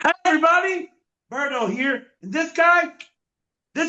Hi, everybody. Berto here. And this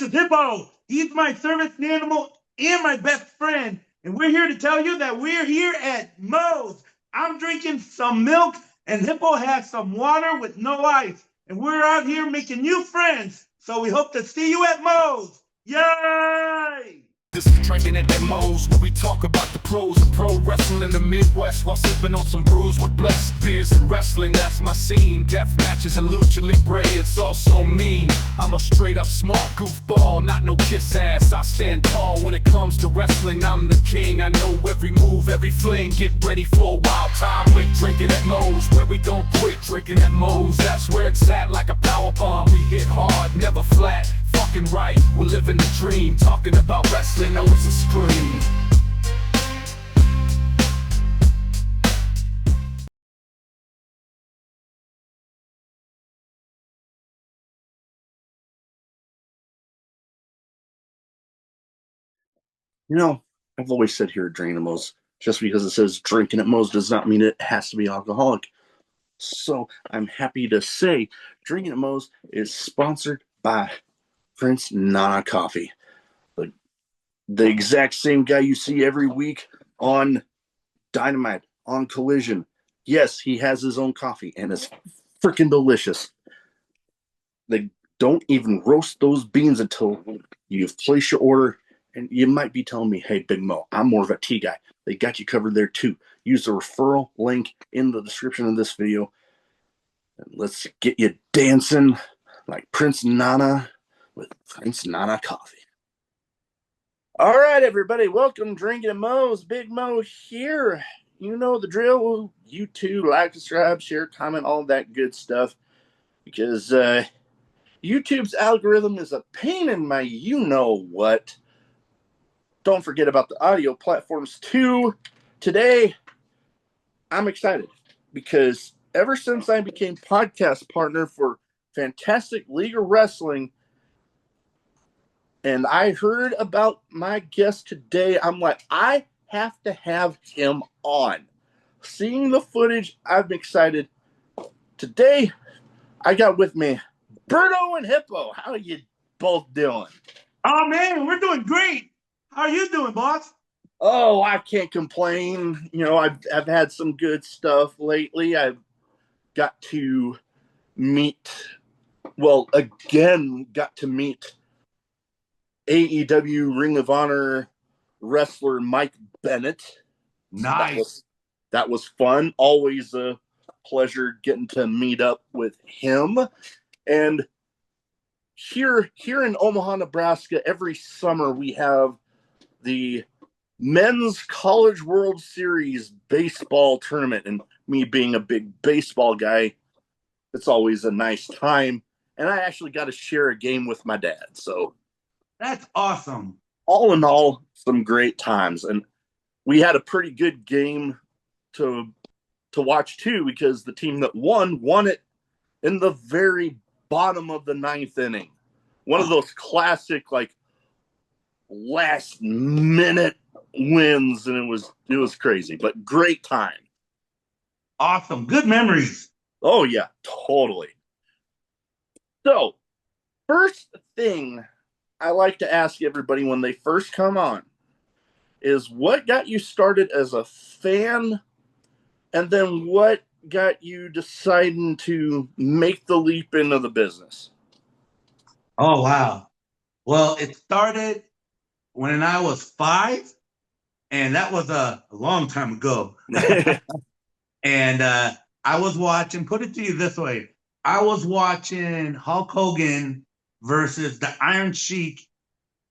is Hippo. He's my service animal and my best friend. And we're here to tell you that we're here at Moe's. I'm drinking some milk, and Hippo has some water with no ice. And we're out here making new friends. So we hope to see you at Moe's. Yay! This is Drinkin at Njpw, where we talk about the pros of pro wrestling in the Midwest while sipping on some brews with blessed beers and wrestling. That's my scene. Death matches and lucha libre, it's all so mean. I'm a straight up smart goofball, not no kiss ass. I stand tall when it comes to wrestling. I'm the king. I know every move, every fling. Get ready for a wild time with Drinkin at Njpw, where we don't quit. Drinkin at Njpw, that's where it's at, like a power bomb. We hit hard, never flat. Fucking right, we're living the dream. Talking about wrestling, always a scream. You know, I've always said here at Drinkinatmos, just because it says drinking at Moe's does not mean it has to be alcoholic. So I'm happy to say Drinking at Moe's is sponsored by Prince Nana Coffee. The exact same guy you see every week on Dynamite, on Collision. Yes, he has his own coffee, and it's freaking delicious. They don't even roast those beans until you've placed your order. And you might be telling me, hey, Big Mo, I'm more of a tea guy. They got you covered there too. Use the referral link in the description of this video. And let's get you dancing like Prince Nana with Prince Nana Coffee. All right, everybody. Welcome, Drinkin' at Moe's. Big Mo here. You know the drill. YouTube, like, subscribe, share, comment, all that good stuff. Because YouTube's algorithm is a pain in my you-know-what. Don't forget about the audio platforms too. Today, I'm excited because ever since I became podcast partner for Fantastic League of Wrestling, and I heard about my guest today, I'm like, I have to have him on. Seeing the footage, I'm excited. Today, I got with me Berto and Hippo. How are you both doing? Oh, man, we're doing great. How are you doing, boss? Oh, I can't complain. You know, I've had some good stuff lately. I've got to meet, got to meet AEW Ring of Honor wrestler Mike Bennett. Nice. That was fun. Always a pleasure getting to meet up with him. And here in Omaha, Nebraska, every summer we have the Men's College World Series baseball tournament. And me being a big baseball guy, it's always a nice time. And I actually got to share a game with my dad. So That's awesome. all in all, some great times. And we had a pretty good game to watch too, because the team that won it in the very bottom of the ninth inning. One of those classic, like, last minute wins, and it was crazy, but great time. Awesome. Good memories. Oh yeah, totally. So, first thing I like to ask everybody when they first come on is, what got you started as a fan, and then what got you deciding to make the leap into the business? Oh, wow. Well, it started when I was 5, and that was a long time ago. And I was watching, put it to you this way, I was watching Hulk Hogan versus the Iron Sheik,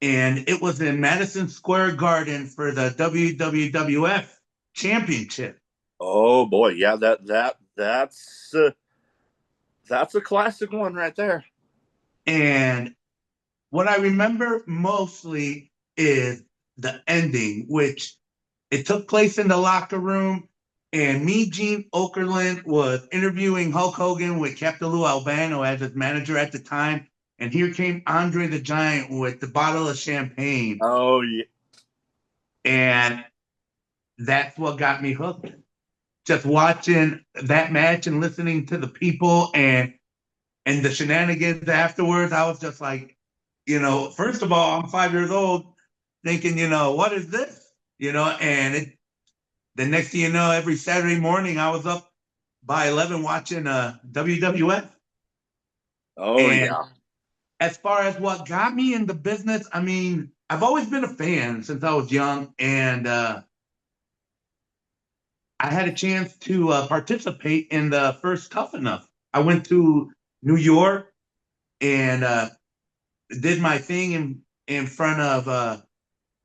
and it was in Madison Square Garden for the WWF Championship. Oh boy, yeah, that's a classic one right there. And what I remember mostly is the ending, which it took place in the locker room. And me, Gene Okerlund, was interviewing Hulk Hogan with Captain Lou Albano as his manager at the time. And here came Andre the Giant with the bottle of champagne. Oh, yeah. And that's what got me hooked. Just watching that match and listening to the people. And and the shenanigans afterwards, I was just like, first of all, I'm 5 years old thinking, what is this? And the next thing you know, every Saturday morning I was up by 11 watching WWF. Oh And yeah. as far as what got me in the business, I mean, I've always been a fan since I was young, and I had a chance to participate in the first Tough Enough. I went to New York and did my thing in front of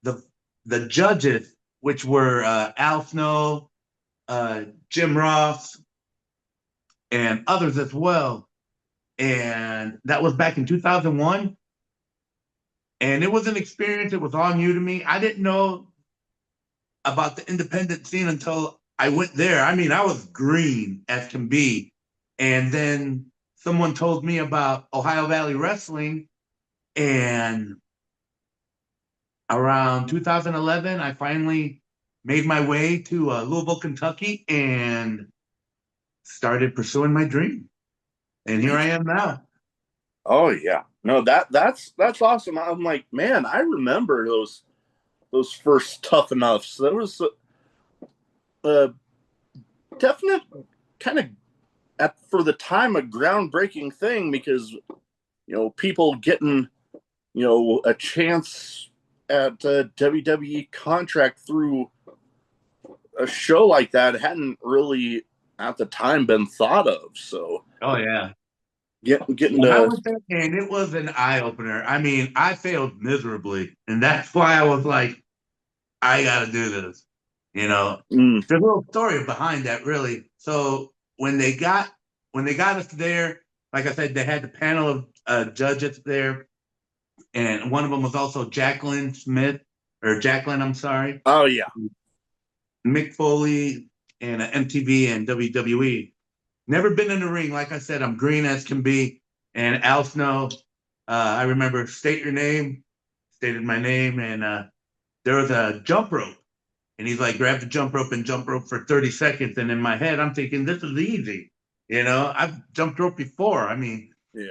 the the judges, which were Al Snow, Jim Ross, and others as well. And that was back in 2001. And it was an experience. It was all new to me. I didn't know about the independent scene until I went there. I mean, I was green as can be. And then someone told me about Ohio Valley Wrestling. And around 2011, I finally made my way to Louisville, Kentucky, and started pursuing my dream. And here I am now. Oh yeah. No, that's awesome. I'm like, man, I remember those first Tough Enoughs. That was a definite kind of for the time a groundbreaking thing, because people getting a chance at a WWE contract through a show like that hadn't really at the time been thought of. So Oh, yeah. getting When I to went there, and it was an eye opener. I mean, I failed miserably. And that's why I was like, I got to do this. There's a little story behind that, really. So when they got us there, like I said, they had the panel of judges there, and one of them was also Jacqueline Smith, or Jacqueline, I'm sorry, oh yeah. Mick Foley, and MTV and WWE. Never been in the ring. Like I said, I'm green as can be. And Al Snow, I remember stated my name, and there was a jump rope. And he's like, grab the jump rope and jump rope for 30 seconds. And in my head, I'm thinking, this is easy. I've jumped rope before. I mean, Yeah.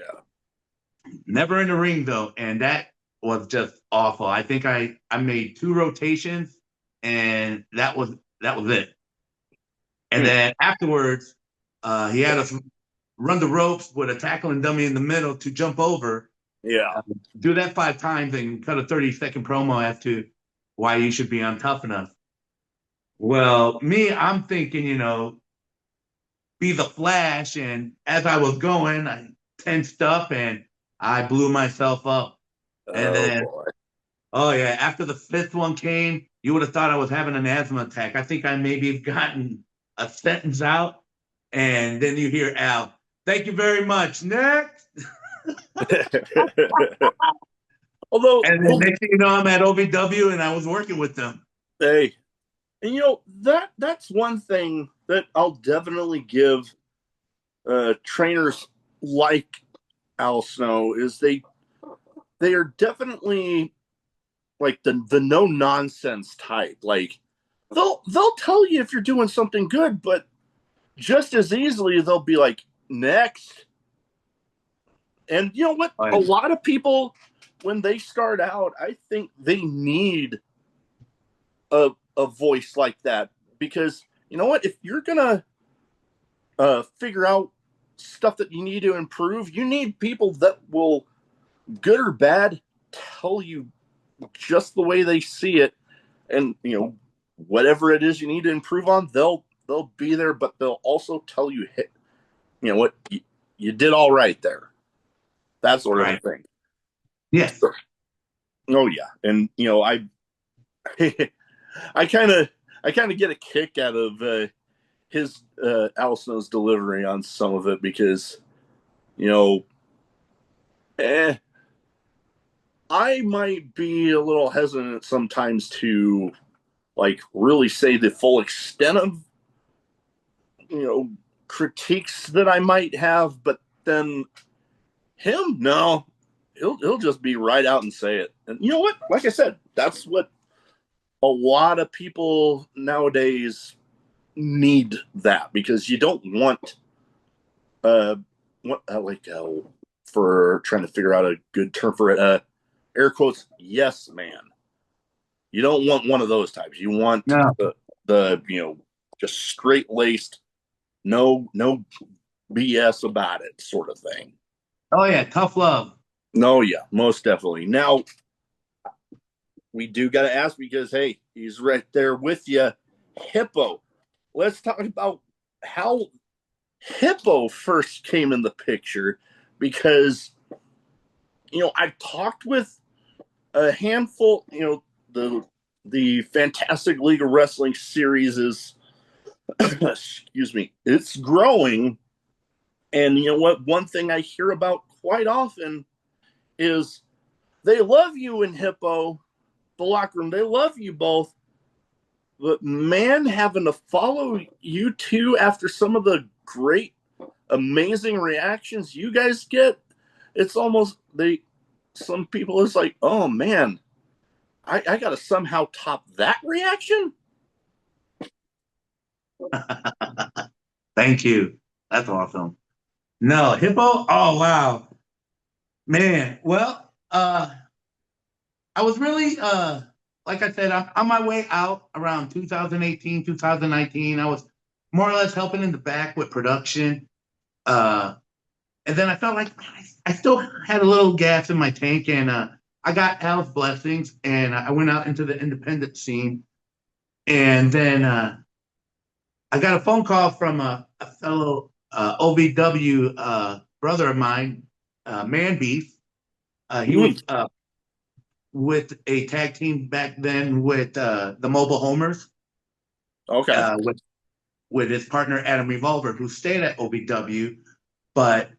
never in the ring, though. And that was just awful. I think I made 2 rotations, and that was it. And then afterwards, he had us run the ropes with a tackling dummy in the middle to jump over. Yeah. Do that 5 times and cut a 30-second promo as to why you should be on Tough Enough. Well, me, I'm thinking, be the Flash. And as I was going, I tensed up and I blew myself up. And then, Boy. oh yeah, after the 5th one came, you would have thought I was having an asthma attack. I think I maybe gotten a sentence out. And then you hear Al, thank you very much. Next. Although, And then next thing you know, I'm at OVW and I was working with them. hey, and that's one thing that I'll definitely give trainers like Al Snow is they are definitely like the no nonsense type. Like they'll tell you if you're doing something good, but just as easily they'll be like, next. And you know what? Oh, yeah. A lot of people, when they start out, I think they need a voice like that, because you know what? If you're gonna figure out stuff that you need to improve, you need people that will, good or bad, tell you just the way they see it, and whatever it is you need to improve on, they'll be there, but they'll also tell you, hey, you know what, you did all right there, that sort of thing. Yes. Oh yeah, and I kind of get a kick out of his Al Snow's delivery on some of it, because I might be a little hesitant sometimes to like really say the full extent of critiques that I might have, but then him, no, he'll just be right out and say it. And you know what? Like I said, that's what a lot of people nowadays need, that, because you don't want what for trying to figure out a good term for it. Air quotes, yes man. You don't want one of those types. You want No. the just straight laced, no BS about it sort of thing. Oh yeah, tough love. No, yeah, most definitely. Now we do got to ask because hey, he's right there with you, Hippo. Let's talk about how Hippo first came in the picture because I've talked with a handful. The Fantastic League of Wrestling series is excuse me, it's growing, and you know what? One thing I hear about quite often is they love you in Hippo, the locker room. They love you both, but man, having to follow you two after some of the great, amazing reactions you guys get, it's almost some people is like, oh man, I got to somehow top that reaction. Thank you. That's awesome. No, Hippo. Oh wow, man. Well, I was really like I said, I'm on my way out around 2018, 2019. I was more or less helping in the back with production. And then I felt like I still had a little gas in my tank, and I got Al's blessings, and I went out into the independent scene. And then I got a phone call from a fellow OVW brother of mine, Man Beef. He was with a tag team back then with the Mobile Homers. Okay. With his partner Adam Revolver, who stayed at OVW, but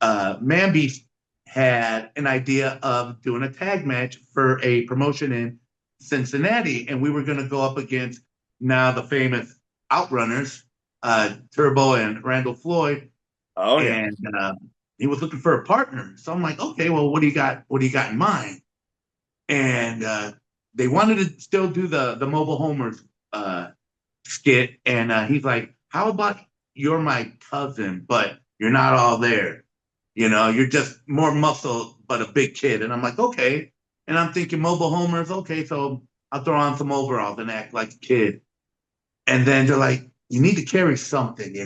Man Beef had an idea of doing a tag match for a promotion in Cincinnati, and we were going to go up against now the famous Outrunners, Turbo and Randall Floyd. Oh yeah. And he was looking for a partner. So I'm like, okay, well, what do you got? What do you got in mind? And they wanted to still do the Mobile Homers skit, and he's like, how about you're my cousin, but you're not all there. You're just more muscle, but a big kid. And I'm like, okay. And I'm thinking Mobile Homers, okay, so I'll throw on some overalls and act like a kid. And then they're like, you need to carry something.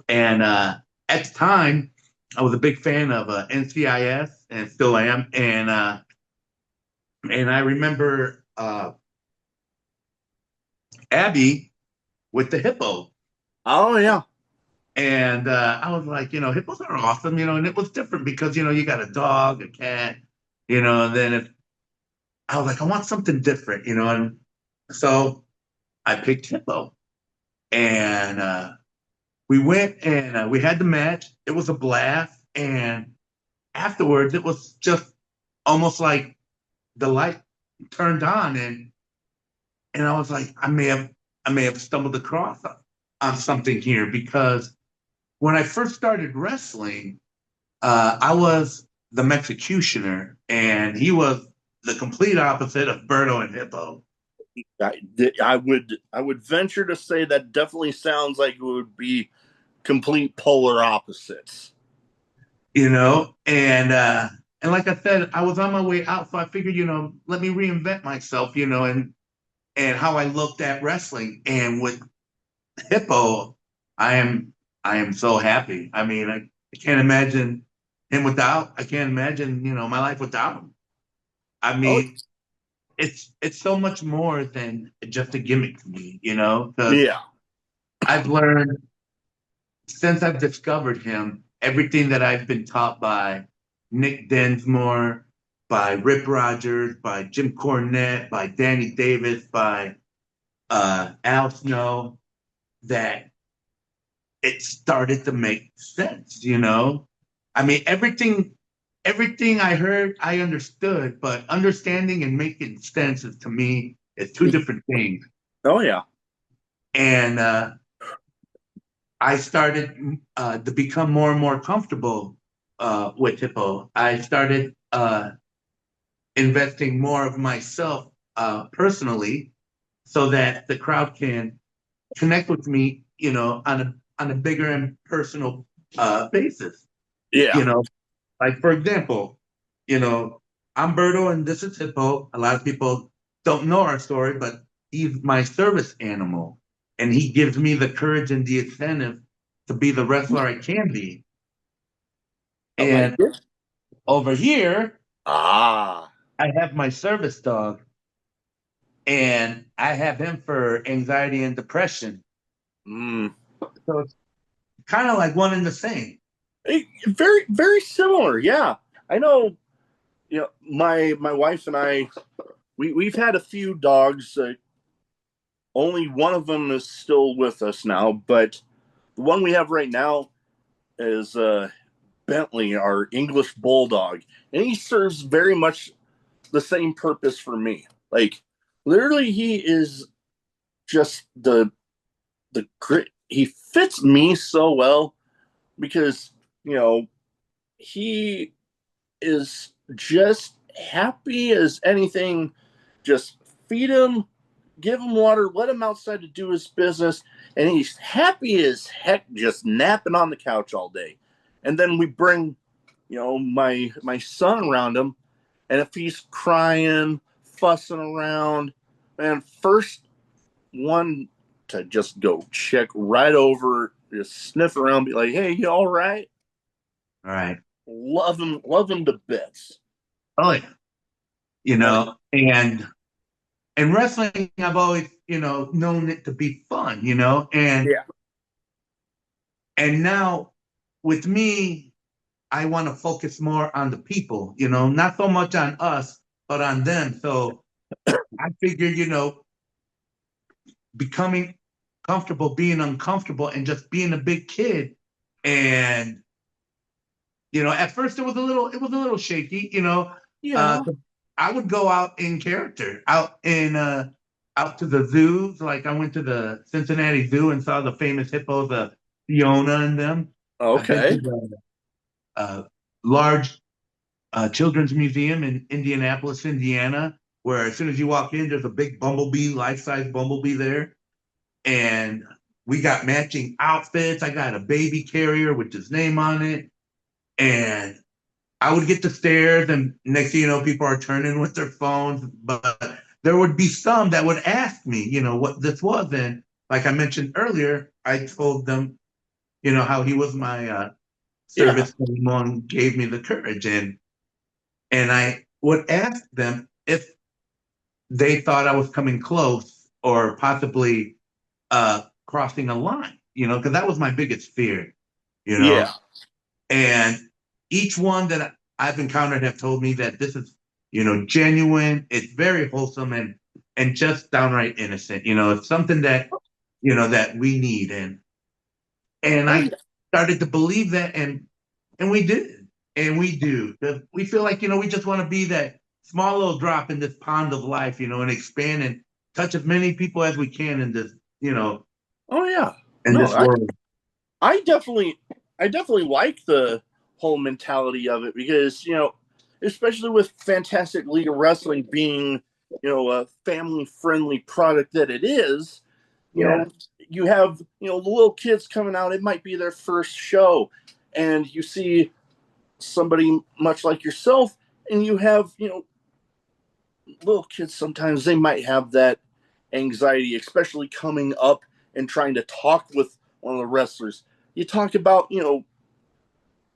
And at the time, I was a big fan of NCIS and still am. And I remember Abby with the hippo. Oh yeah. And I was like, hippos are awesome, and it was different because, you got a dog, a cat, and then I was like, I want something different, and so I picked hippo. And we went and we had the match. It was a blast. And afterwards, it was just almost like the light turned on. And I was like, I may have stumbled across on something here because when I first started wrestling, I was the Mexicutioner, and he was the complete opposite of Berto and Hippo. I would venture to say that definitely sounds like it would be complete polar opposites. And like I said, I was on my way out, so I figured, let me reinvent myself, and how I looked at wrestling. And with Hippo, I am so happy. I mean, I can't imagine him without. I can't imagine, my life without him. I mean, it's so much more than just a gimmick to me, because Yeah. I've learned since I've discovered him everything that I've been taught by Nick Densmore, by Rip Rogers, by Jim Cornette, by Danny Davis, by Al Snow, that it started to make sense, I mean, everything I heard, I understood, but understanding and making sense is, to me, is two different things. Oh yeah. And I started to become more and more comfortable with Hippo. I started investing more of myself personally, so that the crowd can connect with me, on a bigger and personal basis. Yeah. You know, like for example, you know, I'm Berto and this is Hippo. A lot of people don't know our story, but he's my service animal, and he gives me the courage and the incentive to be the wrestler I can be. I like And it. over here, Ah. I have my service dog, and I have him for anxiety and depression. Mm. So it's kind of like one and the same. Very, very similar. Yeah. I know, my wife and I, we've had a few dogs. Only one of them is still with us now, but the one we have right now is Bentley, our English bulldog, and he serves very much the same purpose for me. Like, literally, he is just the grit. He fits me so well because he is just happy as anything. Just feed him, give him water, let him outside to do his business, and he's happy as heck just napping on the couch all day. And then we bring, my son around him, and if he's crying, fussing around, man, first one to just go check right over, just sniff around, be like, "Hey, you all right?" All right. Love him to bits. Oh yeah. Like, And wrestling, I've always, known it to be fun, yeah, and now with me, I want to focus more on the people, not so much on us, but on them. So I figure, becoming comfortable, being uncomfortable, and just being a big kid. And at first it was a little shaky, yeah. 'cause I would go out in character, out to the zoos. Like I went to the Cincinnati Zoo and saw the famous hippos, Fiona and them. I've been to Okay, the uh, large children's museum in Indianapolis, Indiana, where as soon as you walk in, there's a big bumblebee, life-size bumblebee there. And we got matching outfits. I got a baby carrier with his name on it. And I would get the stares, and next thing you know, people are turning with their phones. But there would be some that would ask me, what this was. And like I mentioned earlier, I told them, how he was my yeah, service animal and gave me the courage. And I would ask them if they thought I was coming close or possibly crossing a line, because that was my biggest fear, you know. yeah, And each one that I've encountered have told me that this is, genuine. It's very wholesome and just downright innocent. It's something that that we need. And oh I yeah, started to believe that, and we did, and we do. 'Cause we feel like we just want to be that small little drop in this pond of life, and expand and touch as many people as we can in this, oh yeah. in No, this world. I definitely, I definitely like the whole mentality of it because especially with Fantastic League of Wrestling being a family friendly product that it is, Yeah. you have the little kids coming out. It might be their first show, and you see somebody much like yourself, and you have little kids. Sometimes they might have that anxiety, especially coming up and trying to talk with one of the wrestlers. You talk about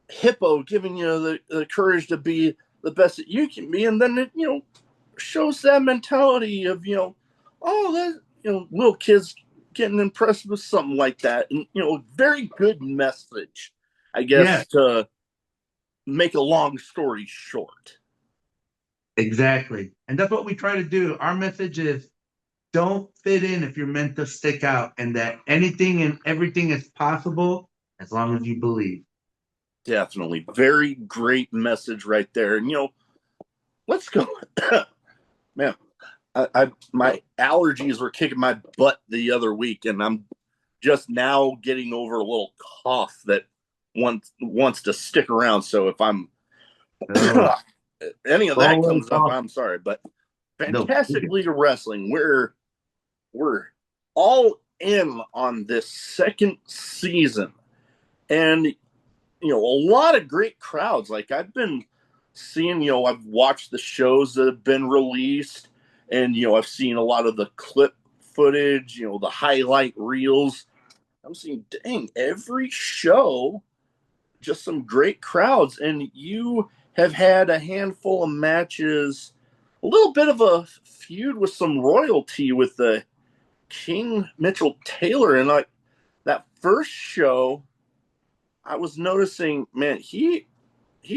Hippo giving you the courage to be the best that you can be, and then it shows that mentality of oh, that little kids getting impressed with something like that, and very good message, I Yeah, guess, to make a long story short. exactly. And that's what we try to do. Our message is don't fit in if you're meant to stick out, and that anything and everything is possible as long as you believe. Definitely, very great message right there. And let's go, man. My allergies were kicking my butt the other week, and I'm just now getting over a little cough that wants to stick around. So if I'm So, any of that always comes up, off. I'm sorry. But No, Fantastic League of Wrestling, we're all in on this second season, and a lot of great crowds. Like I've been seeing, I've watched the shows that have been released, and I've seen a lot of the clip footage, the highlight reels. I'm seeing, dang, every show, just some great crowds. And you have had a handful of matches, a little bit of a feud with some royalty with the King Mitchell Taylor. And like that first show, I was noticing, man, he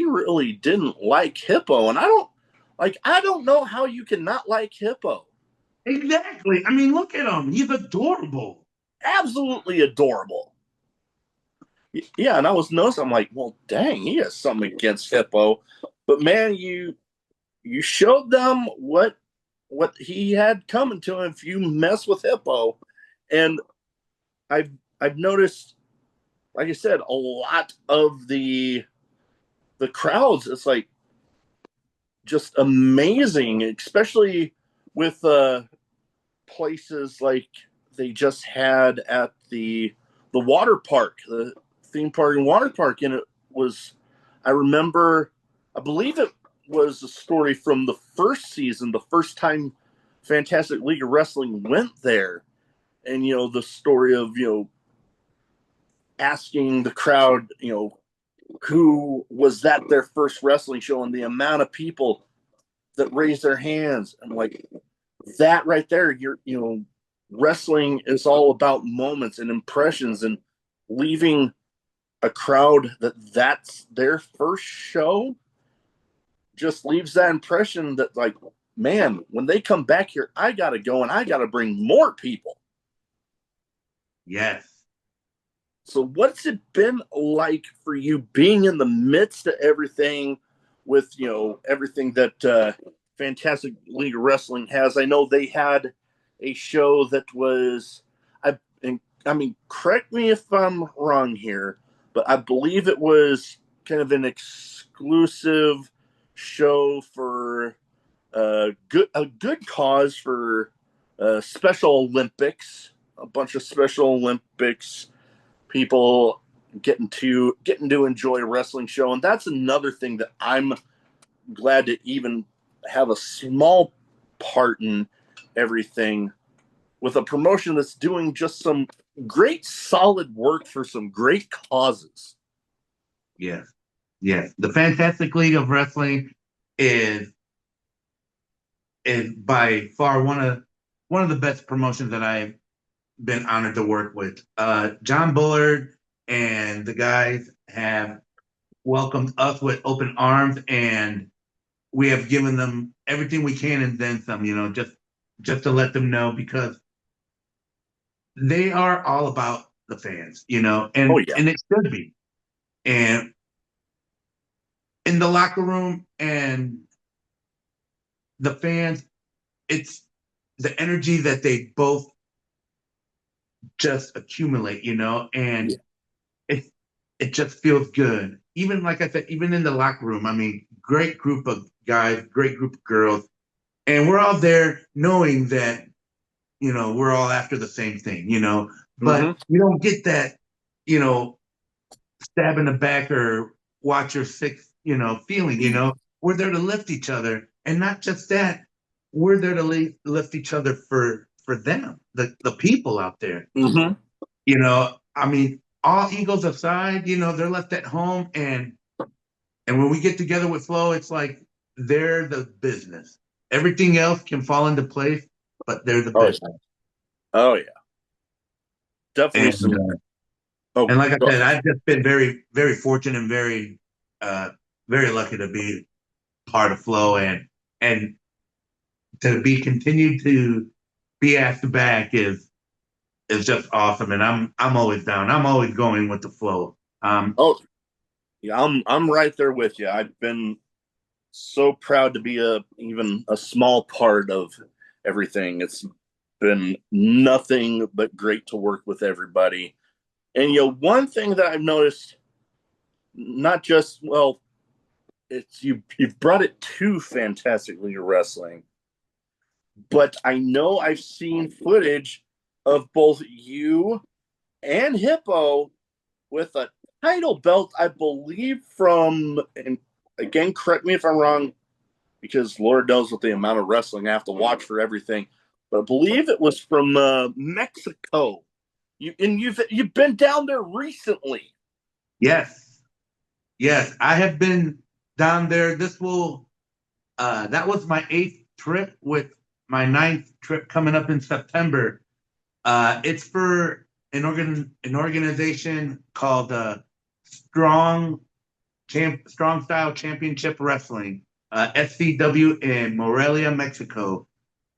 really didn't like Hippo, and I don't know how you can not like Hippo. Exactly. I mean, look at him. He's adorable. Absolutely adorable. Yeah, and I was noticing, I'm like, well, dang, he has something against Hippo, but man, you showed them what he had coming to him if you mess with Hippo, and I've noticed, like I said, a lot of the crowds. It's like just amazing, especially with places like they just had at the water park, the theme park and water park, and it was. I remember, I believe it was a story from the first season, the first time Fantastic League of Wrestling went there, and the story of asking the crowd, who was that their first wrestling show, and the amount of people that raised their hands. And like that right there, wrestling is all about moments and impressions, and leaving a crowd that's their first show just leaves that impression that, like, man, when they come back here, I gotta go and I gotta bring more people. Yes. So what's it been like for you being in the midst of everything with, everything that Fantastic League of Wrestling has? I know they had a show that was, I mean, correct me if I'm wrong here, but I believe it was kind of an exclusive show for a good cause for Special Olympics, a bunch of Special Olympics people getting to enjoy a wrestling show. And that's another thing that I'm glad to even have a small part in everything, with a promotion that's doing just some great solid work for some great causes. Yes. Yes. The Fantastic League of Wrestling is by far one of the best promotions that I've been honored to work with. John Bullard and the guys have welcomed us with open arms, and we have given them everything we can and then some, just to let them know, because they are all about the fans, and Oh yeah. and it should be. And in the locker room and the fans, it's the energy that they both just accumulate, and Yeah. it it just feels good. Even like I said, even in the locker room, I mean, great group of guys, great group of girls, and we're all there knowing that we're all after the same thing, but Mm-hmm. you don't get that, you know, stab in the back or watch your six, feeling, we're there to lift each other. And not just that, we're there to lift each other for them, the people out there. Mm-hmm. I mean, all egos aside, they're left at home, and when we get together with Flo, it's like they're the business. Everything else can fall into place, but they're the Oh, business. oh yeah. Definitely And some. uh, Oh, and like I go said, ahead. I've just been very, very fortunate and uh, very lucky to be part of Flow, and to be continued to be asked back is just awesome. And I'm always down. I'm always going with the flow. Oh, yeah. I'm right there with you. I've been so proud to be even a small part of everything. It's been nothing but great to work with everybody. And one thing that I've noticed, not just, well, it's you've brought it to Fantastic League of Wrestling, but I know I've seen footage of both you and Hippo with a title belt, I believe, from, and again, correct me if I'm wrong, because Lord knows what the amount of wrestling I have to watch for everything. But I believe it was from Mexico. You've been down there recently. Yes, yes, I have been down there. That was my 8th trip, with my 9th trip coming up in September. It's for an organization called Strong Style Championship Wrestling, SCW, in Morelia, Mexico,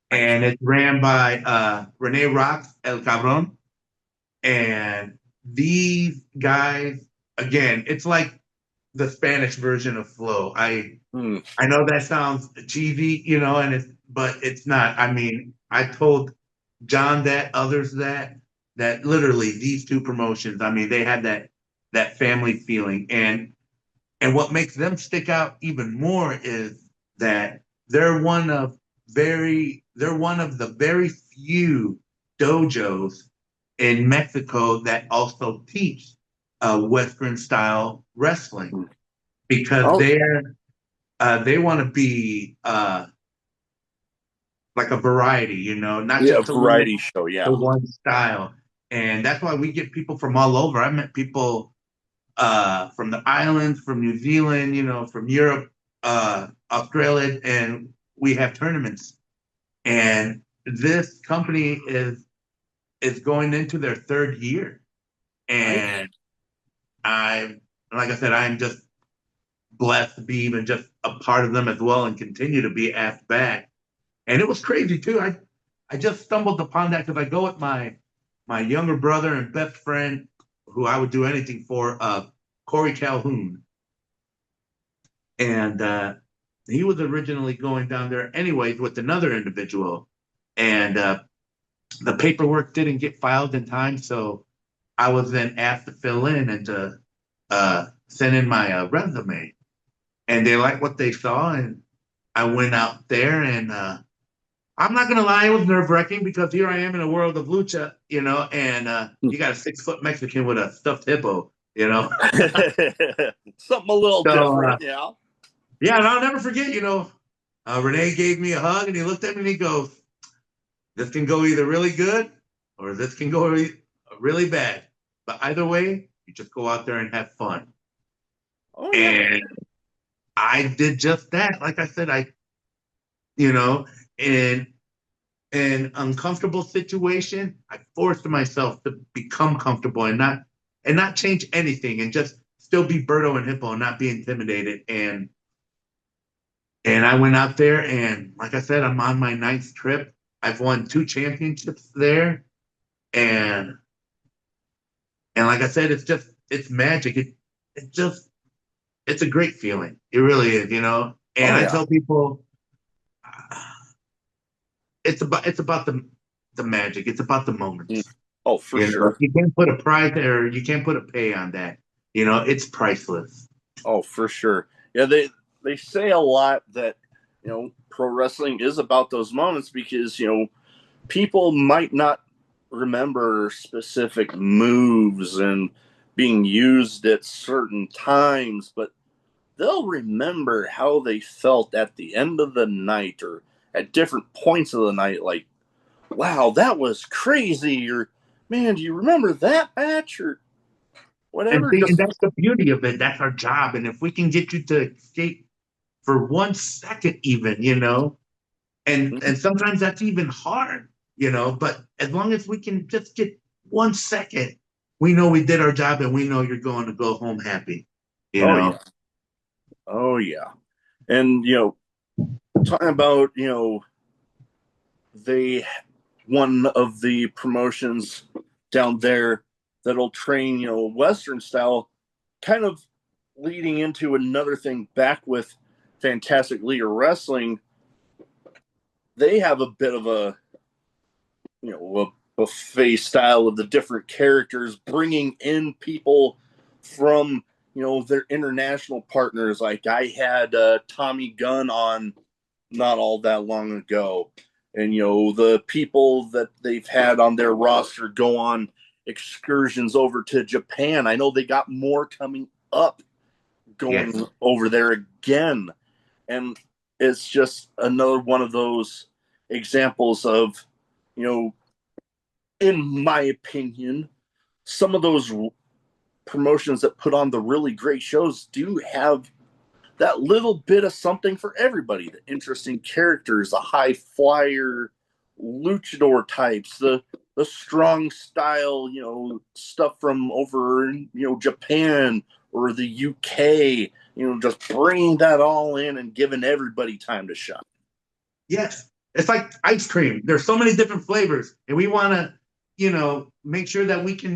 and it's ran by Rene Rox El Cabron. And these guys, again, it's like the Spanish version of Flow. I know that sounds cheesy, but it's not. I mean, I told John that, others that literally these two promotions, I mean, they had that family feeling. And what makes them stick out even more is that they're one of the very few dojos in Mexico that also teach Western style wrestling, because Oh, they want to be like a variety, not yeah, a just to limit variety show. to Yeah. one style. And that's why we get people from all over. I met people from the islands, from New Zealand, from Europe, Australia, and we have tournaments. And this company is going into their 3rd year. Nice. And like I said, I'm just blessed to be even just a part of them as well, and continue to be asked back. And it was crazy too. I just stumbled upon that because I go with my younger brother and best friend, who I would do anything for, Corey Calhoun. And he was originally going down there anyways with another individual. And the paperwork didn't get filed in time. So I was then asked to fill in and to send in my resume. And they liked what they saw. And I went out there, and I'm not going to lie, it was nerve wracking, because here I am in a world of lucha, and you got a 6-foot Mexican with a stuffed hippo. Something a little So, different. Yeah. yeah, and I'll never forget, Renee gave me a hug, and he looked at me and he goes, "This can go either really good or this can go really bad. But either way, you just go out there and have fun." Oh yeah. And I did just that. Like I said, in an uncomfortable situation, I forced myself to become comfortable and not change anything, and just still be Berto and Hippo and not be intimidated. And I went out there, and like I said, I'm on my 9th trip. I've won 2 championships there, and like I said, it's magic. It's a great feeling. It really is. And Oh I yeah. tell people, it's about the magic. It's about the moments. Oh, for sure. You can't put a price, or you can't put a pay on that. It's priceless. Oh, for sure. Yeah, they say a lot that pro wrestling is about those moments, because people might not remember specific moves and being used at certain times, but they'll remember how they felt at the end of the night or at different points of the night. Like, wow, that was crazy, or man, do you remember that match, or And whatever? see, and Just that's the beauty of it. That's our job. And if we can get you to escape for 1 second, even, and sometimes that's even hard, but as long as we can just get 1 second, we know we did our job, and we know you're going to go home happy, you oh know. yeah, oh yeah. And talking about they one of the promotions down there that'll train Western style, kind of leading into another thing back with Fantastic League of Wrestling. They have a bit of a a buffet style of the different characters, bringing in people from their international partners. Like, I had Tommy Gunn on not all that long ago, and the people that they've had on their roster go on excursions over to Japan. I know they got more coming up going over there again. And it's just another one of those examples of, in my opinion, some of those promotions that put on the really great shows do have that little bit of something for everybody. The interesting characters, the high flyer luchador types, the strong style, stuff from over in, Japan or the UK, just bringing that all in and giving everybody time to shine. Yes. It's like ice cream. There's so many different flavors, and we want to, make sure that we can,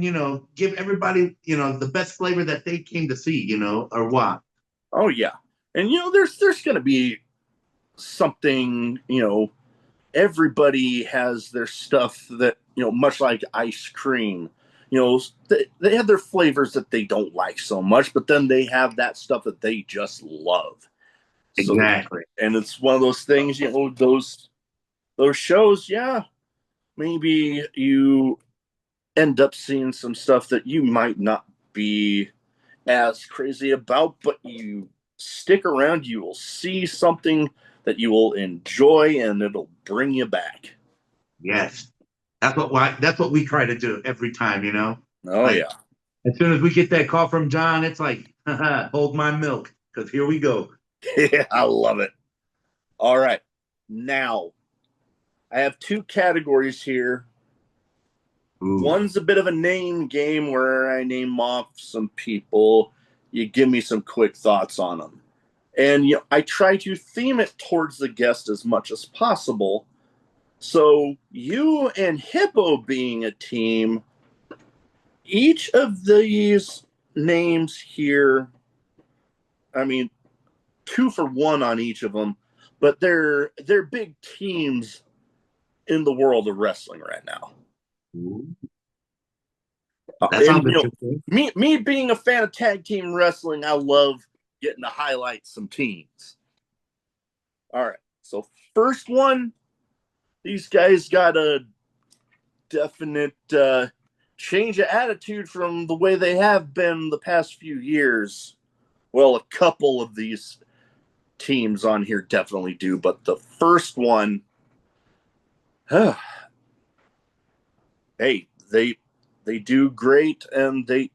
give everybody, the best flavor that they came to see, or what. Oh yeah. And there's going to be something, everybody has their stuff that, much like ice cream, they have their flavors that they don't like so much, but then they have that stuff that they just love. Exactly. So, and it's one of those things, those shows, yeah, maybe you end up seeing some stuff that you might not be as crazy about, but you stick around, you will see something that you will enjoy, and it'll bring you back. Yes, that's what we try to do every time. Oh yeah. As soon as we get that call from John, it's like, hold my milk, because here we go. Yeah, I love it. All right, now I have two categories here. Ooh. One's a bit of a name game where I name off some people. You give me some quick thoughts on them. And I try to theme it towards the guest as much as possible. So you and Hippo being a team, each of these names here, 2 for 1 on each of them, but they're big teams in the world of wrestling right now. That sounds interesting. Me being a fan of tag team wrestling, I love getting to highlight some teams. All right, so first one, these guys got a definite change of attitude from the way they have been the past few years. Well, a couple of these teams on here definitely do, but the first one, hey, they do great, and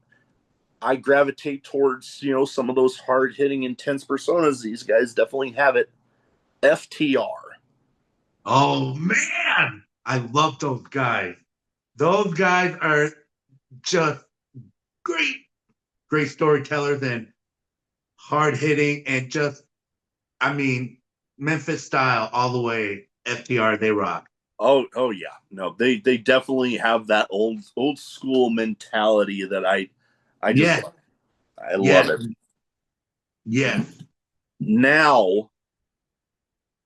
I gravitate towards, some of those hard-hitting, intense personas. These guys definitely have it. FTR. Oh, man! I love those guys. Those guys are just great storytellers and hard-hitting and just, Memphis style all the way. FTR, they rock. Oh yeah. No, they definitely have that old school mentality that I just love. I love it. Yeah. Now,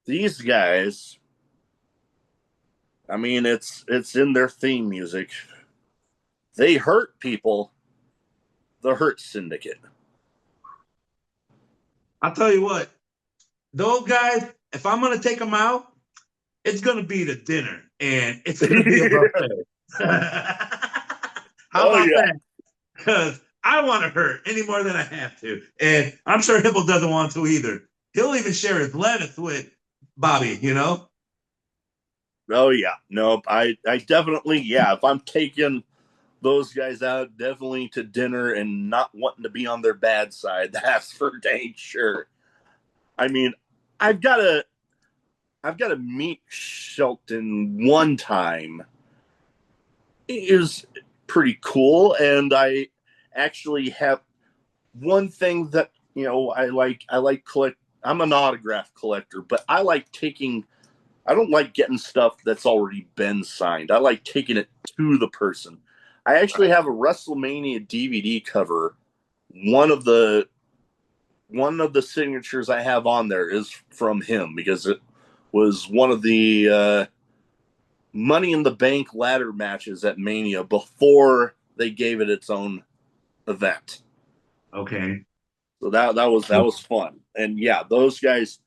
these guys, it's in their theme music. They hurt people. The Hurt Syndicate. I'll tell you what, those guys, if I'm going to take them out, it's going to be the dinner, and it's going to be a buffet. How about that? Because I don't want to hurt any more than I have to. And I'm sure Hippo doesn't want to either. He'll even share his lettuce with Bobby, Oh, yeah. No, I definitely, if I'm taking those guys out, definitely to dinner and not wanting to be on their bad side, that's for dang sure. I've got to meet Shelton one time. It is pretty cool, and I actually have one thing that I like collect. I'm an autograph collector, but I don't like getting stuff that's already been signed. I like taking it to the person. I actually have a WrestleMania DVD cover. One of the signatures I have on there is from him, because it was one of the Money in the Bank ladder matches at Mania before they gave it its own event. Okay. So that was fun. And yeah, those guys,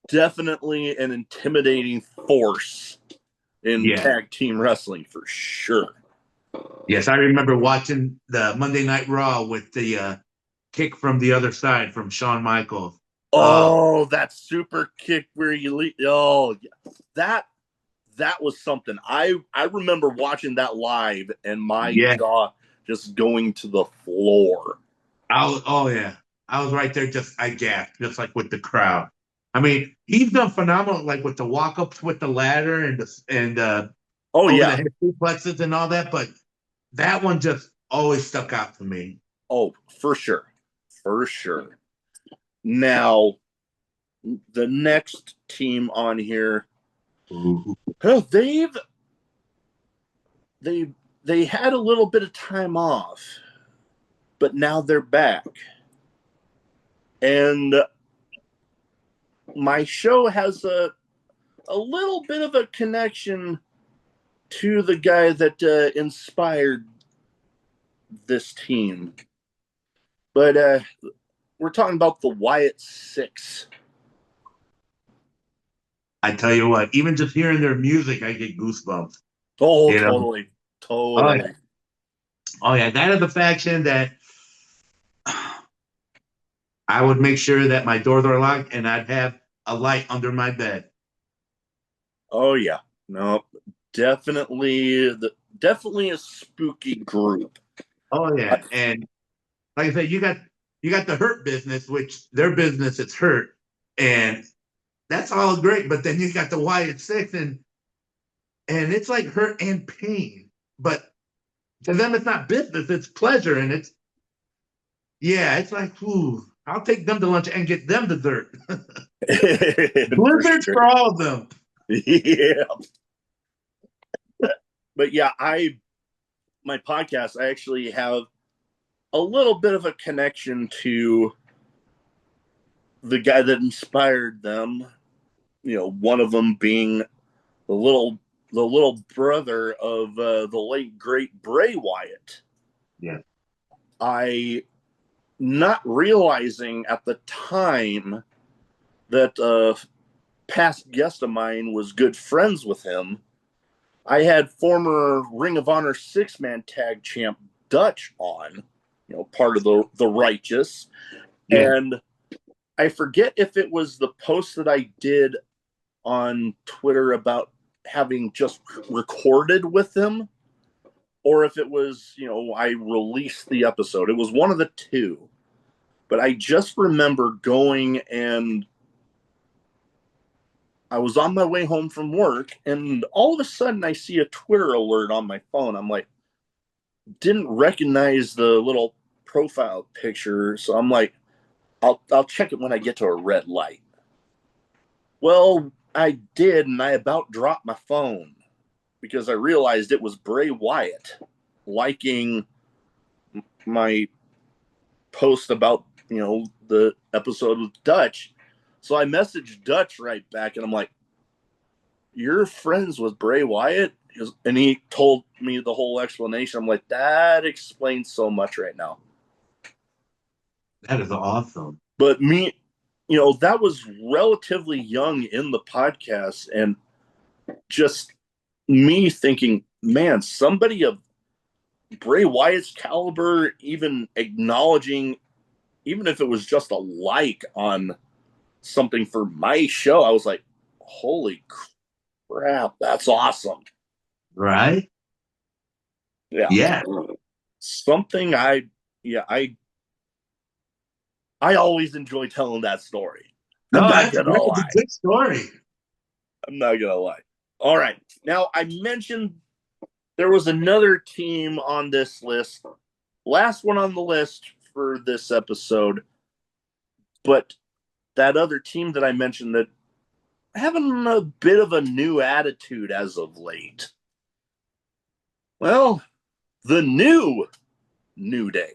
definitely an intimidating force in tag team wrestling for sure. Yes, I remember watching the Monday Night Raw with the kick from the other side from Shawn Michaels. Oh, that super kick where you leave. Oh, that was something. I remember watching that live and my Yeah. jaw just going to the floor. Oh yeah, I was right there. I gasped, just like with the crowd. I mean, he's done phenomenal, like with the walk ups with the ladder and Oh over the yeah. head suplexes and all that. But that one just always stuck out to me. Oh, for sure. For sure. Now, the next team on here, Ooh. they've they had a little bit of time off, but now they're back. And my show has a little bit of a connection to the guy that inspired this team. But we're talking about the Wyatt Six. I tell you what, even just hearing their music, I get goosebumps. Oh, You know? totally. Oh Totally. yeah. Oh yeah, that is a faction that I would make sure that my doors are locked and I'd have a light under my bed. Oh yeah. No, definitely a spooky group. Oh yeah, and like I said, you got the Hurt business, which their business is Hurt, and that's all great. But then you got the Wyatt Six, and it's like hurt and pain. But to them, it's not business; it's pleasure, and it's like, ooh, I'll take them to lunch and get them dessert. Blizzards sure. for all of them. Yeah. But yeah, my podcast, I actually have a little bit of a connection to the guy that inspired them. You know, one of them being the little brother of the late great Bray Wyatt. Yeah. I not realizing at the time that a past guest of mine was good friends with him. I had former Ring of Honor 6-man tag champ Dutch on, part of the Righteous. Yeah. And I forget if it was the post that I did on Twitter about having just recorded with him, or if it was, I released the episode. It was one of the two. But I just remember going, and I was on my way home from work, and all of a sudden I see a Twitter alert on my phone. I'm like, didn't recognize the little profile picture, so I'm like, I'll check it when I get to a red light. Well, I did, and I about dropped my phone because I realized it was Bray Wyatt liking my post about, the episode with Dutch. So I messaged Dutch right back, and I'm like, you're friends with Bray Wyatt? And he told me the whole explanation. I'm like, that explains so much right now. That is awesome. But me, that was relatively young in the podcast, and just me thinking, man, somebody of Bray Wyatt's caliber, even acknowledging, even if it was just a like on something for my show, I was like, holy crap, that's awesome. Right? Yeah. Yeah. Something I always enjoy telling that story. No, I'm not that's gonna lie. a good story. I'm not gonna lie. All right. Now I mentioned there was another team on this list. Last one on the list for this episode. But that other team that I mentioned that having a bit of a new attitude as of late. Well, the New Day.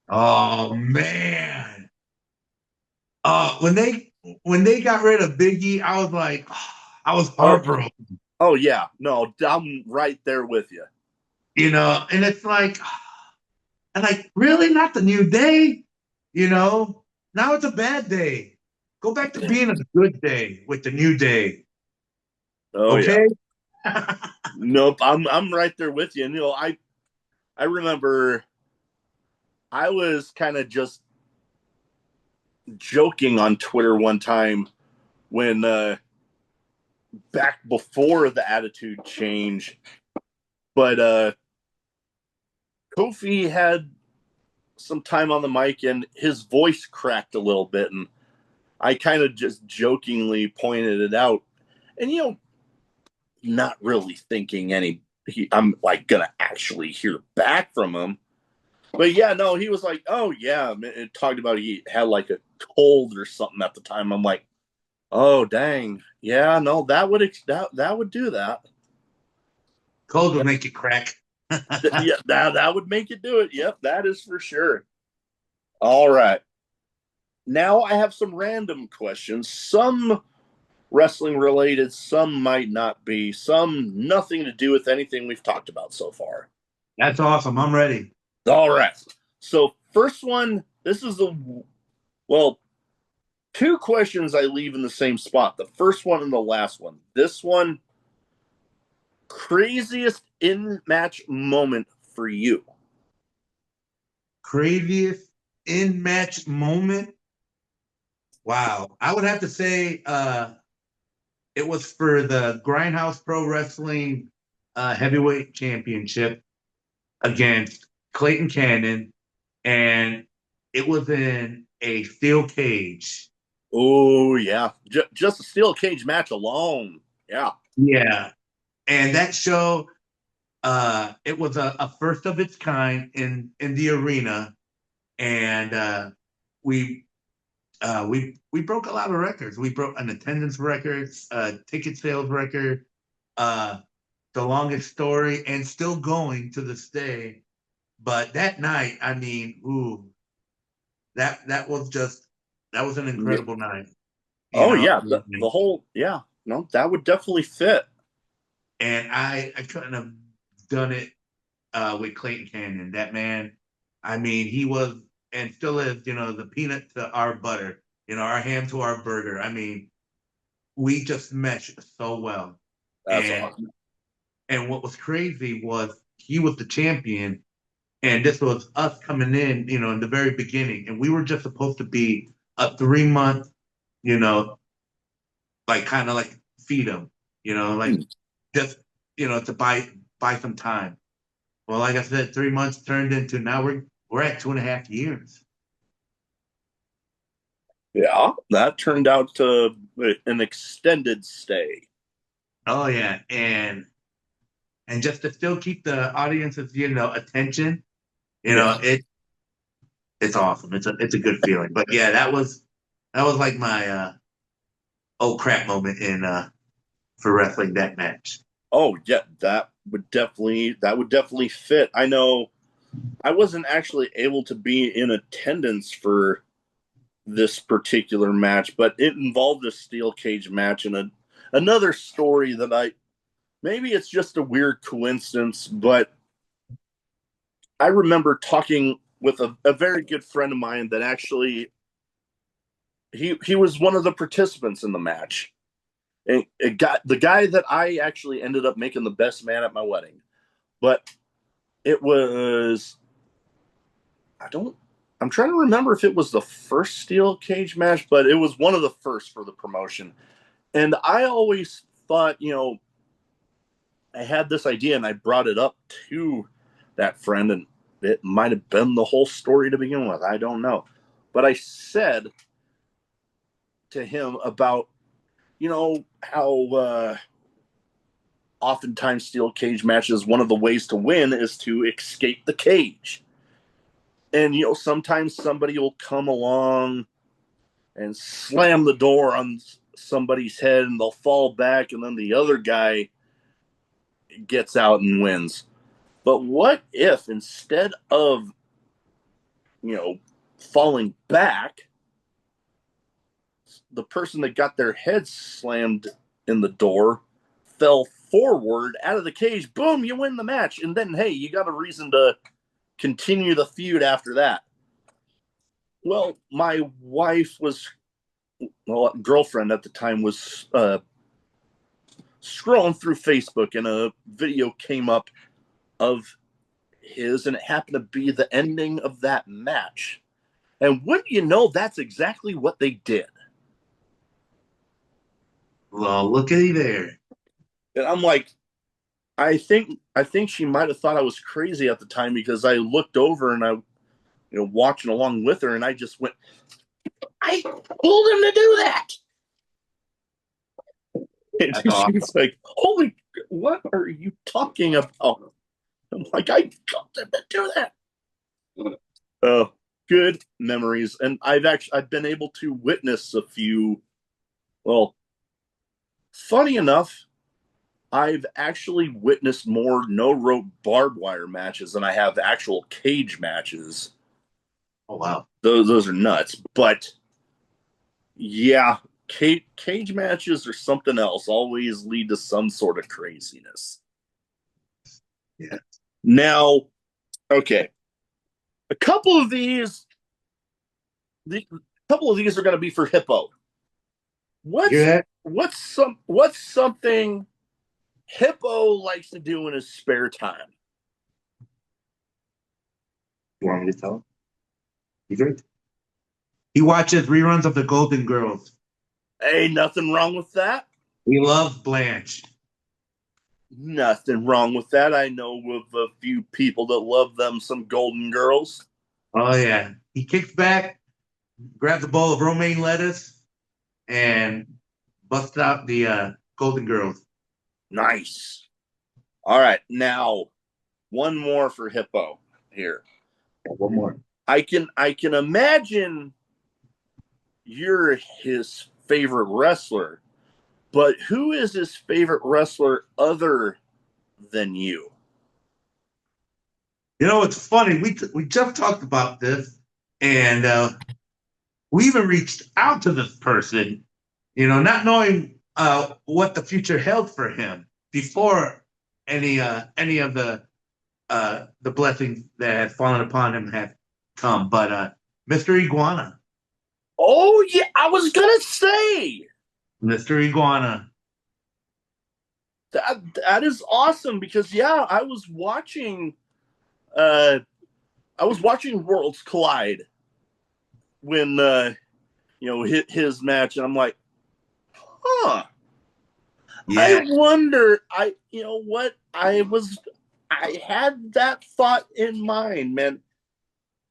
Oh man. When they got rid of Biggie, I was like, I was heartbroken. Oh yeah, no, I'm right there with you. And it's like, and like, really not the New Day, Now it's a bad day. Go back to being a good day with the New Day. Oh okay? Yeah. Nope, I'm right there with you. And I remember I was kind of just joking on Twitter one time when back before the attitude change, but Kofi had some time on the mic and his voice cracked a little bit, and I kind of just jokingly pointed it out, and not really thinking I'm like gonna actually hear back from him. But yeah, no, he was like, oh yeah, it talked about he had like a cold or something at the time. I'm like, oh dang, yeah, no, that would do that. Cold would make it crack. Yeah, that would make it do it. Yep, that is for sure. All right, now I have some random questions. Some wrestling related, some might not be, some nothing to do with anything we've talked about so far. That's awesome. I'm ready. All right. So, first one, this is well, two questions I leave in the same spot. The first one and the last one. This one, craziest in match moment for you. Craziest in match moment? Wow. I would have to say it was for the Grindhouse Pro Wrestling Heavyweight Championship against Clayton Cannon, and it was in a steel cage. Oh, yeah. Just a steel cage match alone. Yeah. Yeah. And that show, it was a first of its kind in the arena, and we broke a lot of records. We broke an attendance record, ticket sales record, the longest story, and still going to this day. But that night, I mean, ooh, that was an incredible night. Oh, yeah. The whole, yeah. No, that would definitely fit. And I couldn't have done it with Clayton Canyon. That man, I mean, he was and still is, the peanut to our butter, our ham to our burger. I mean, we just meshed so well. That's And awesome. and what was crazy was he was the champion, and this was us coming in the very beginning, and we were just supposed to be a 3 month, you know, like kind of like feed him, like just to buy some time. Well, like I said, 3 months turned into now we're at 2.5 years. Yeah, that turned out to an extended stay. Oh yeah, and just to still keep the audience's attention, Yeah. it's awesome. It's a good feeling. But yeah, that was like my oh crap moment in for wrestling that match. Oh yeah, that would definitely fit. I know I wasn't actually able to be in attendance for this particular match, but it involved a steel cage match and another story that maybe it's just a weird coincidence, but I remember talking with a very good friend of mine that actually he was one of the participants in the match. And it got the guy that I actually ended up making the best man at my wedding. But it was I'm trying to remember if it was the first steel cage match, but it was one of the first for the promotion. And I always thought, I had this idea and I brought it up to that friend, and it might have been the whole story to begin with. I don't know. But I said to him about, how oftentimes steel cage matches, one of the ways to win is to escape the cage. And, sometimes somebody will come along and slam the door on somebody's head and they'll fall back, and then the other guy gets out and wins. But what if instead of, falling back, the person that got their head slammed in the door fell forward out of the cage? Boom, you win the match. And then, hey, you got a reason to continue the feud after that. Well, my girlfriend at the time was scrolling through Facebook, and a video came up of his, and it happened to be the ending of that match. And wouldn't you know, that's exactly what they did. Well, looky there. And I'm like, I think she might have thought I was crazy at the time, because I looked over and I, watching along with her, and I just went, I told him to do that. And That's awesome. she's like, holy, what are you talking about? I'm like, I told him to do that. Oh, good memories. And I've been able to witness a few. Well, funny enough, I've actually witnessed more no rope barbed wire matches than I have actual cage matches. Oh wow. Those are nuts. But yeah, cage matches are something else. Always lead to some sort of craziness. Yeah. Now, okay, a couple of these are going to be for Hippo. What's something Hippo likes to do in his spare time? You want me to tell him? He's right. He watches reruns of the Golden Girls. Hey, nothing wrong with that. He loves Blanche. Nothing wrong with that. I know of a few people that love them some Golden Girls. Oh yeah. He kicks back, grabs a bowl of romaine lettuce, and busts out the Golden Girls. Nice. All right, now one more for Hippo here. One more. I can imagine you're his favorite wrestler, but who is his favorite wrestler other than you? You know, it's funny. We just talked about this, and we even reached out to this person, not knowing what the future held for him before any of the blessings that had fallen upon him had come. But Mr. Iguana. Oh yeah, I was gonna say Mr. Iguana. That is awesome, because yeah, I was watching Worlds Collide when his match, and I'm like, huh. Yeah. I wonder. I had that thought in mind, man.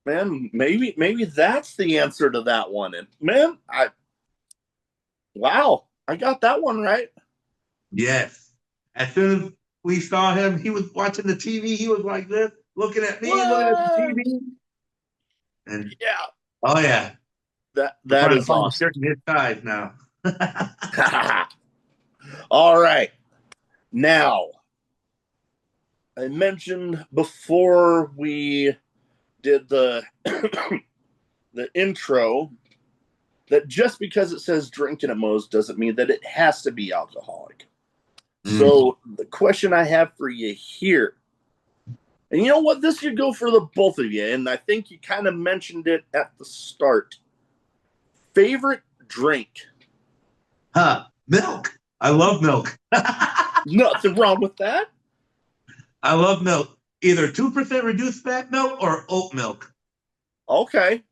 Maybe that's the answer to that one. And man, wow, I got that one right. Yes. As soon as we saw him, he was watching the TV. He was like this, looking at me, looking at the TV. And yeah. Oh yeah. That is awesome. His size now. All right. Now, I mentioned before we did the the intro that just because it says Drinkinatmos doesn't mean that it has to be alcoholic. So the question I have for you here, and you know what, this could go for the both of you, and I think you kind of mentioned it at the start. Favorite drink? Milk. I love milk. Nothing wrong with that. I love milk. Either 2% reduced fat milk or oat milk. Okay.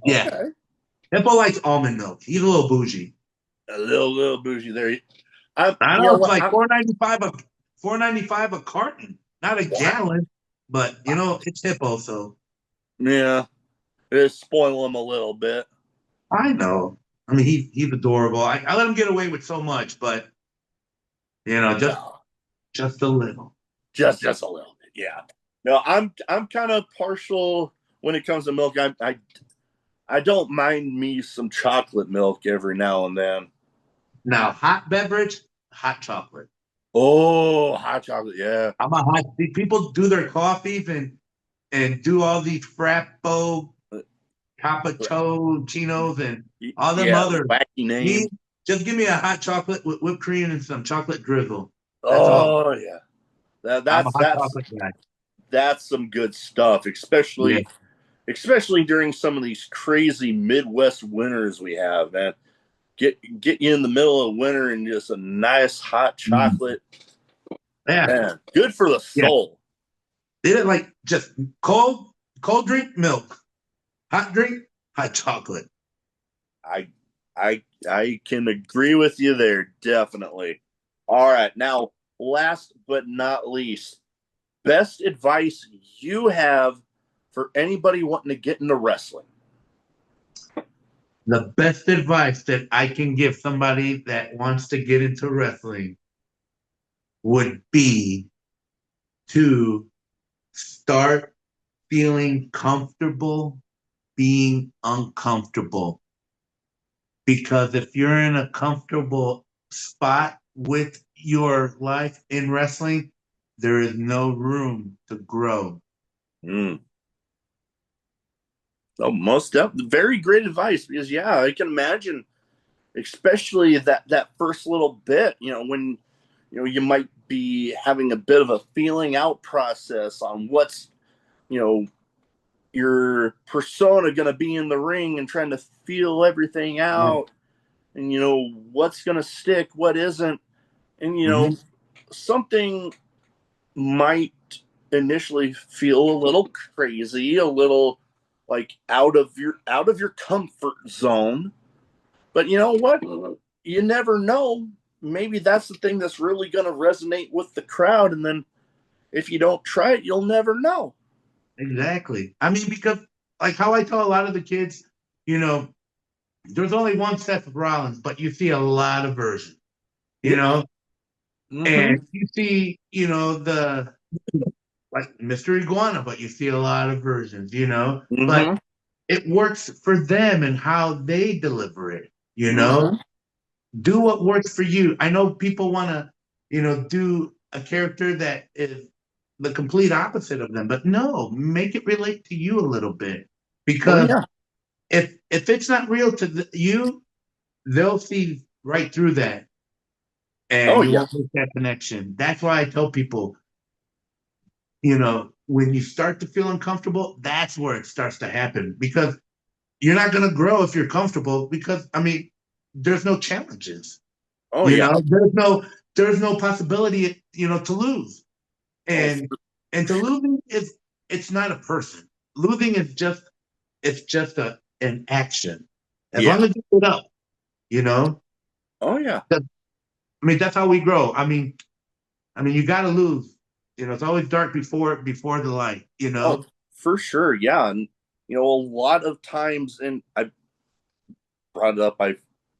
Yeah. Okay. Hippo likes almond milk. He's a little bougie. A little bougie there. I know it's like $4.95 a carton, not a gallon, but it's Hippo, so yeah, it spoil him a little bit. I know. I mean, he's adorable. I let him get away with so much, but just a little, just a little bit, yeah. No, I'm kind of partial when it comes to milk. I don't mind me some chocolate milk every now and then. Now, hot beverage, hot chocolate. Oh, hot chocolate, yeah. I'm a hot. People do their coffees and do all these frappo, cappuccinos, and all them other wacky names. Just give me a hot chocolate with whipped cream and some chocolate drizzle. That's all. Yeah, that's some good stuff, especially during some of these crazy Midwest winters we have, man. Get you in the middle of winter and just a nice hot chocolate. Yeah, man, good for the soul. They didn't like just cold drink, milk, hot drink, hot chocolate. I I can agree with you there, definitely. All right, now last but not least, best advice you have for anybody wanting to get into wrestling. The best advice that I can give somebody that wants to get into wrestling would be to start feeling comfortable being uncomfortable. Because if you're in a comfortable spot with your life in wrestling, there is no room to grow. Mm. Oh, most definitely. Very great advice because, yeah, I can imagine, especially that first little bit, when you might be having a bit of a feeling out process on what's your persona going to be in the ring and trying to feel everything Right. out and what's going to stick, what isn't, and Mhm. something might initially feel a little crazy, a little like out of your comfort zone. But you know what? You never know. Maybe that's the thing that's really going to resonate with the crowd. And then if you don't try it, you'll never know. Exactly. I mean, because like how I tell a lot of the kids, you know, there's only one Seth Rollins, but you see a lot of versions, you Yeah. know, Mm-hmm. and you see, the like Mr. Iguana, but you see a lot of versions, but Mm-hmm. it works for them and how they deliver it, Mm-hmm. do what works for you. I know people want to, do a character that is the complete opposite of them, but no, make it relate to you a little bit Oh because yeah. if it's not real to you, they'll see right through that and Oh you yeah. won't make that connection. That's why I tell people, when you start to feel uncomfortable, that's where it starts to happen because you're not going to grow if you're comfortable because, I mean, there's no challenges, Oh yeah. there's no possibility, to lose. Oh, And to losing it's not a person. Losing is just an action. As yeah. long as you put up, you know, Oh yeah. I mean, that's how we grow. I mean, you got to lose. It's always dark before the light. Oh, for sure. Yeah. And a lot of times, and I brought it up, I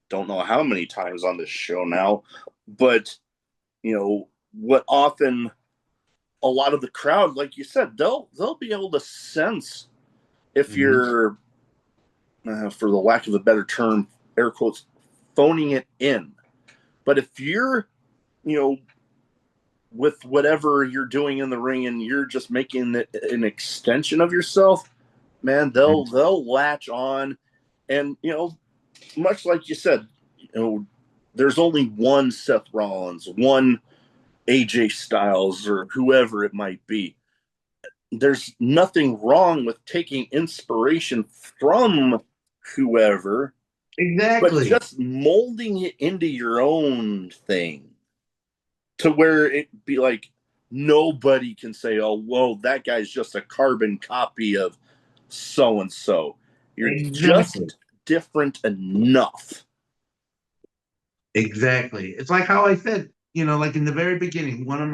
don't know how many times on this show now, but what often a lot of the crowd, like you said, they'll be able to sense if Mhm. you're, for the lack of a better term, air quotes, phoning it in. But if you're, you know, with whatever you're doing in the ring and you're just making it an extension of yourself, man, they'll latch on, and much like you said, there's only one Seth Rollins, one AJ Styles, or whoever it might be. There's nothing wrong with taking inspiration from whoever, but Exactly. just molding it into your own thing to where it be like nobody can say, oh, whoa, that guy's just a carbon copy of so and so. You're Exactly. just different enough. Exactly. It's like how I said, like in the very beginning, one of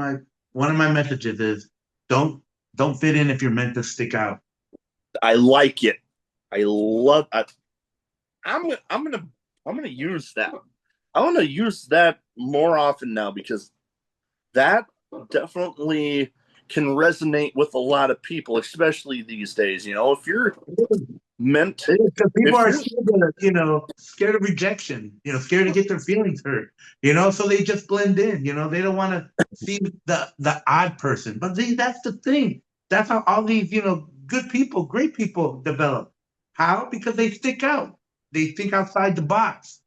my messages is don't don't fit in if you're meant to stick out. I like it. I love. I'm gonna I'm gonna use that. I want to use that more often now because that definitely can resonate with a lot of people, especially these days. If you're meant, Because people if are you're, scared of rejection, scared to get their feelings hurt, so they just blend in, they don't want to see the odd person. But see, that's the thing. That's how all these, good people, great people develop. How? Because they stick out. They think outside the box.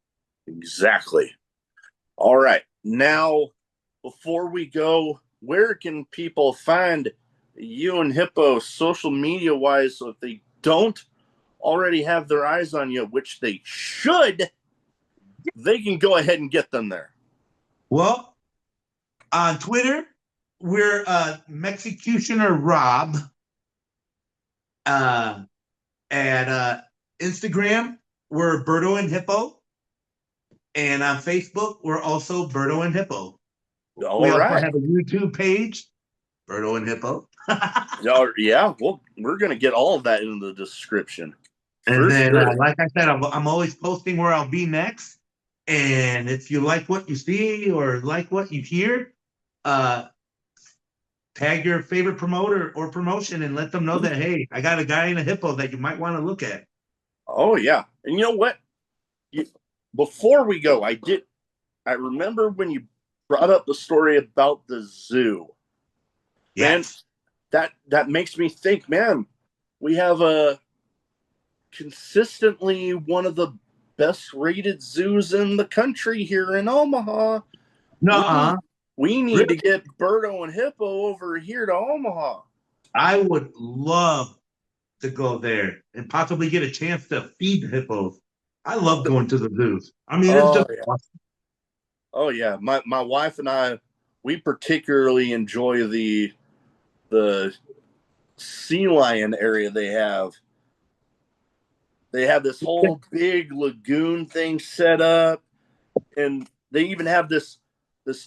exactly. All right. Now, before we go, where can people find you and Hippo social media wise? So if they don't already have their eyes on you, which they should, they can go ahead and get them there. Well, on Twitter, we're Mexicutioner Rob. At Instagram, we're Berto and Hippo. And on Facebook, we're also Berto and Hippo. We All also right. have a YouTube page, Berto and Hippo. Yeah, well, we're going to get all of that in the description. And then, sure. like I said, I'm always posting where I'll be next. And if you like what you see or like what you hear, tag your favorite promoter or promotion and let them know that, hey, I got a guy in a hippo that you might want to look at. Oh, yeah. And you know what? Before we go, I remember when you brought up the story about the zoo. Yes. Man, that makes me think, man, we have a consistently one of the best rated zoos in the country here in Omaha. Nuh-uh. We need to Really? get Berto and Hippo over here to Omaha. I would love to go there and possibly get a chance to feed the hippos. I love going to the zoos. I mean, it's Oh, just yeah. awesome. Oh, yeah. My wife and I, we particularly enjoy the sea lion area they have. They have this whole big lagoon thing set up, and they even have this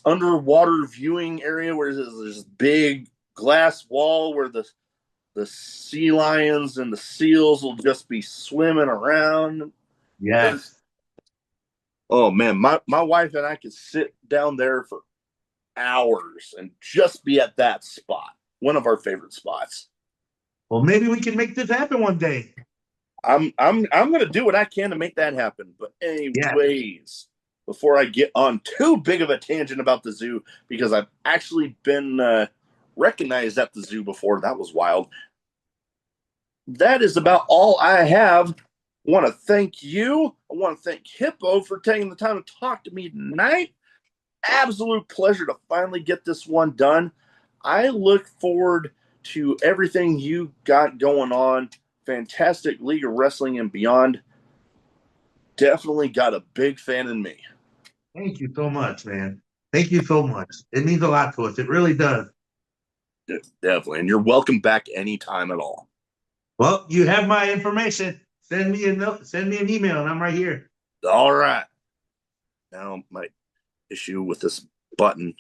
underwater viewing area where there's this big glass wall where the sea lions and the seals will just be swimming around. Yes. Oh man, my wife and I could sit down there for hours and just be at that spot. One of our favorite spots. Well, maybe we can make this happen one day. I'm gonna do what I can to make that happen. But Yeah. anyways, before I get on too big of a tangent about the zoo, because I've actually been recognized at the zoo before. That was wild. That is about all I have. I want to thank you. I want to thank Hippo for taking the time to talk to me tonight. Absolute pleasure to finally get this one done. I look forward to everything you got going on. Fantastic League of Wrestling and beyond. Definitely got a big fan in me. Thank you so much, man. Thank you so much. It means a lot to us. It really does. Definitely. And you're welcome back anytime at all. Well, you have my information. Send me a note, send me an email, and I'm right here. All right. Now my issue with this button